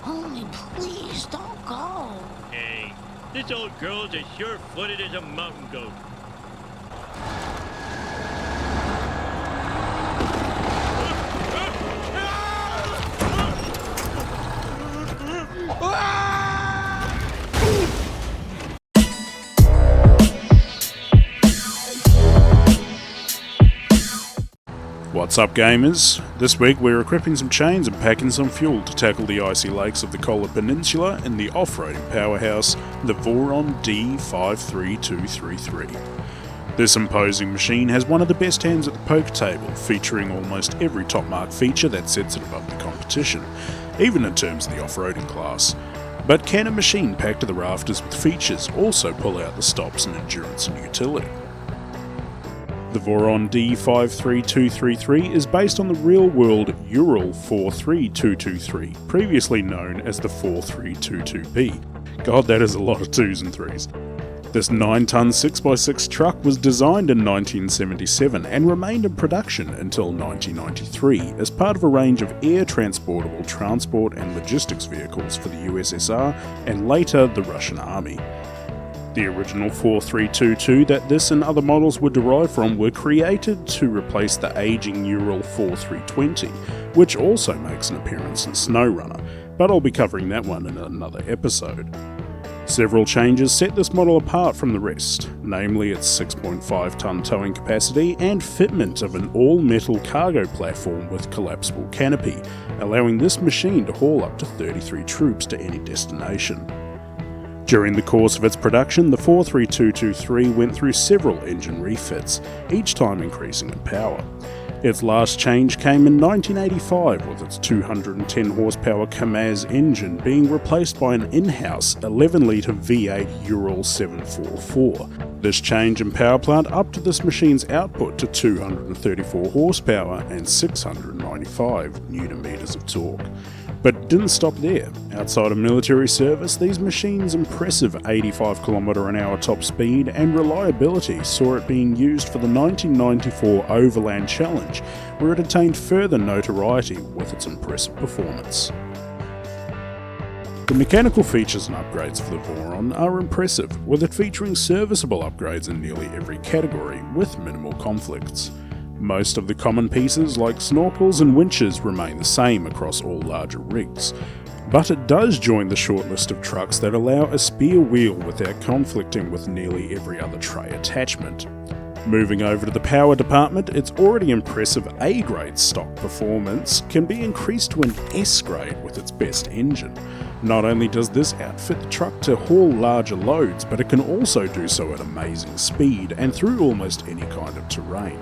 Only please don't go. Hey, this old girl's as sure-footed as a mountain goat. What's up, gamers? This week we're equipping some chains and packing some fuel to tackle the icy lakes of the Kola Peninsula in the off-roading powerhouse, the Voron D-53233. This imposing machine has one of the best hands at the poker table, featuring almost every top mark feature that sets it above the competition, even in terms of the off-roading class. But can a machine packed to the rafters with features also pull out the stops in endurance and utility? The Voron D-53233 is based on the real-world Ural 43223, previously known as the 4322B. God, that is a lot of 2s and 3s. This 9-ton 6x6 truck was designed in 1977 and remained in production until 1993 as part of a range of air-transportable transport and logistics vehicles for the USSR and later the Russian Army. The original 4322 that this and other models were derived from were created to replace the aging Ural 4320, which also makes an appearance in SnowRunner, but I'll be covering that one in another episode. Several changes set this model apart from the rest, namely its 6.5 ton towing capacity and fitment of an all-metal cargo platform with collapsible canopy, allowing this machine to haul up to 33 troops to any destination. During the course of its production, the 43223 went through several engine refits, each time increasing in power. Its last change came in 1985 with its 210 horsepower Kamaz engine being replaced by an in-house 11-litre V8 Ural 744. This change in power plant upped this machine's output to 234 horsepower and 695 Nm of torque. But it didn't stop there. Outside of military service, these machines' impressive 85 km/h top speed and reliability saw it being used for the 1994 Overland Challenge, where it attained further notoriety with its impressive performance. The mechanical features and upgrades for the Voron are impressive, with it featuring serviceable upgrades in nearly every category, with minimal conflicts. Most of the common pieces like snorkels and winches remain the same across all larger rigs, but it does join the short list of trucks that allow a spear wheel without conflicting with nearly every other tray attachment. Moving over to the power department, its already impressive A-grade stock performance can be increased to an S-grade with its best engine. Not only does this outfit the truck to haul larger loads, but it can also do so at amazing speed and through almost any kind of terrain.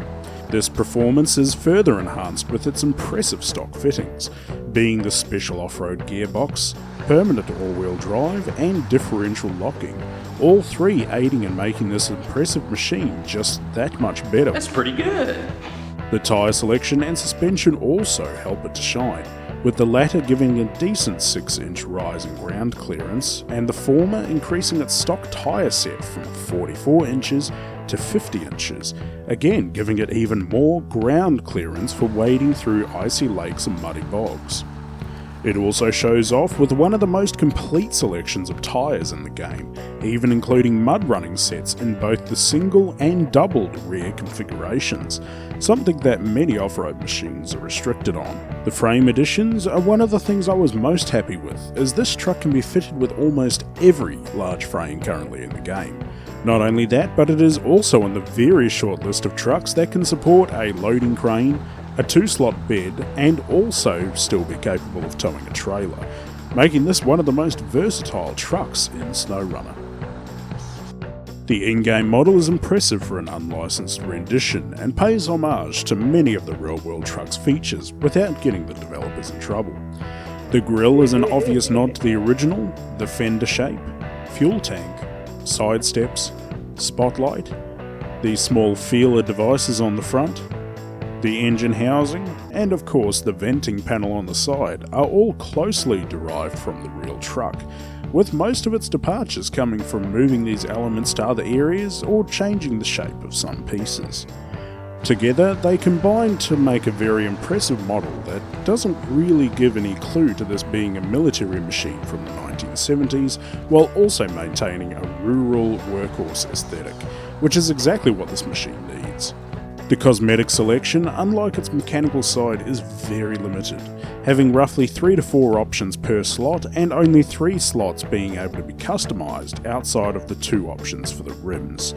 This performance is further enhanced with its impressive stock fittings, being the special off-road gearbox, permanent all-wheel drive and differential locking, all three aiding in making this impressive machine just that much better. That's pretty good. The tyre selection and suspension also help it to shine, with the latter giving a decent 6-inch rise in ground clearance and the former increasing its stock tyre set from 44 inches to 50 inches, again giving it even more ground clearance for wading through icy lakes and muddy bogs. It also shows off with one of the most complete selections of tyres in the game, even including mud running sets in both the single and doubled rear configurations, something that many off-road machines are restricted on. The frame additions are one of the things I was most happy with, as this truck can be fitted with almost every large frame currently in the game. Not only that, but it is also on the very short list of trucks that can support a loading crane, a 2-slot bed, and also still be capable of towing a trailer, making this one of the most versatile trucks in SnowRunner. The in-game model is impressive for an unlicensed rendition and pays homage to many of the real-world truck's features without getting the developers in trouble. The grille is an obvious nod to the original, the fender shape, fuel tank, side steps, spotlight, the small feeler devices on the front, the engine housing, and of course the venting panel on the side are all closely derived from the real truck, with most of its departures coming from moving these elements to other areas or changing the shape of some pieces. Together, they combine to make a very impressive model that doesn't really give any clue to this being a military machine from the 1970s, while also maintaining a rural workhorse aesthetic, which is exactly what this machine needs. The cosmetic selection, unlike its mechanical side, is very limited, having roughly 3 to 4 options per slot and only 3 slots being able to be customised outside of the 2 options for the rims.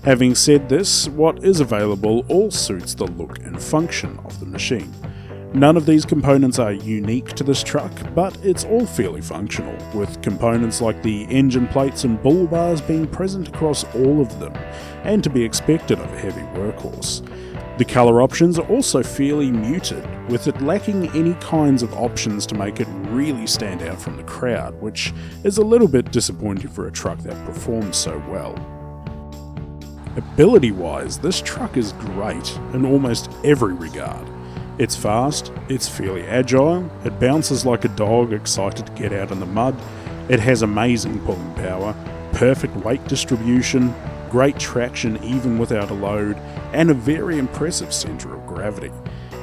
Having said this, what is available all suits the look and function of the machine. None of these components are unique to this truck, but it's all fairly functional, with components like the engine plates and bull bars being present across all of them, and to be expected of a heavy workhorse. The colour options are also fairly muted, with it lacking any kinds of options to make it really stand out from the crowd, which is a little bit disappointing for a truck that performs so well. Ability-wise, this truck is great in almost every regard. It's fast, it's fairly agile, it bounces like a dog excited to get out in the mud, it has amazing pulling power, perfect weight distribution, great traction even without a load, and a very impressive centre of gravity,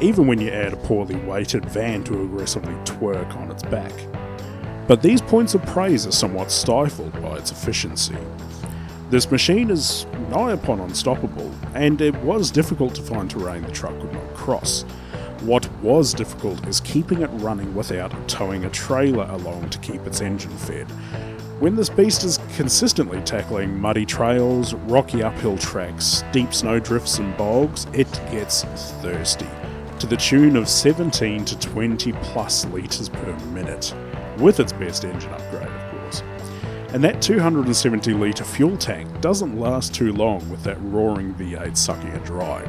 even when you add a poorly weighted van to aggressively twerk on its back. But these points of praise are somewhat stifled by its efficiency. This machine is nigh upon unstoppable, and it was difficult to find terrain the truck could not cross. What was difficult is keeping it running without towing a trailer along to keep its engine fed. When this beast is consistently tackling muddy trails, rocky uphill tracks, deep snow drifts and bogs, it gets thirsty, to the tune of 17 to 20 plus litres per minute, with its best engine upgrade of course. And that 270 litre fuel tank doesn't last too long with that roaring V8 sucking it dry.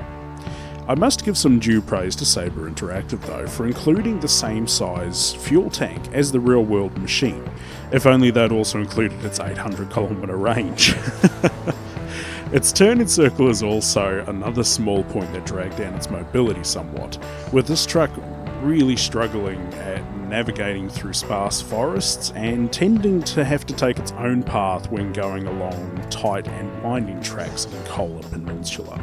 I must give some due praise to Sabre Interactive though for including the same size fuel tank as the real world machine, if only they'd also included its 800km range. Its turn-in circle is also another small point that dragged down its mobility somewhat, with this truck really struggling at navigating through sparse forests and tending to have to take its own path when going along tight and winding tracks in Kola Peninsula.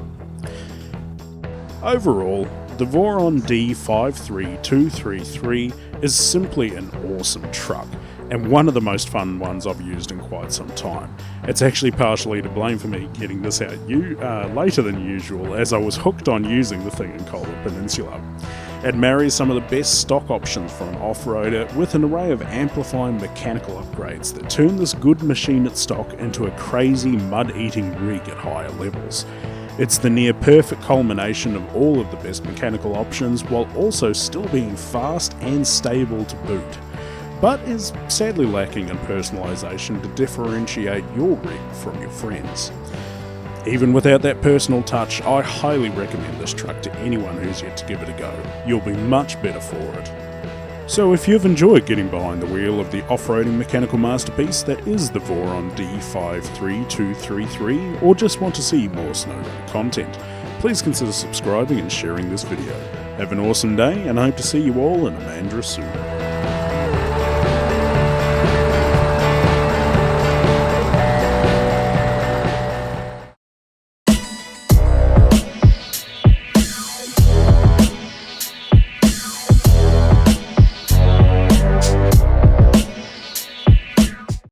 Overall, the Voron D-53233 is simply an awesome truck, and one of the most fun ones I've used in quite some time. It's actually partially to blame for me getting this out later than usual, as I was hooked on using the thing in Kola Peninsula. It marries some of the best stock options for an off-roader with an array of amplifying mechanical upgrades that turn this good machine at stock into a crazy mud-eating rig at higher levels. It's the near-perfect culmination of all of the best mechanical options while also still being fast and stable to boot, but is sadly lacking in personalisation to differentiate your rig from your friends. Even without that personal touch, I highly recommend this truck to anyone who's yet to give it a go. You'll be much better for it. So if you've enjoyed getting behind the wheel of the off-roading mechanical masterpiece that is the Voron D-53233, or just want to see more SnowRunner content, please consider subscribing and sharing this video. Have an awesome day, and I hope to see you all in Amandra soon.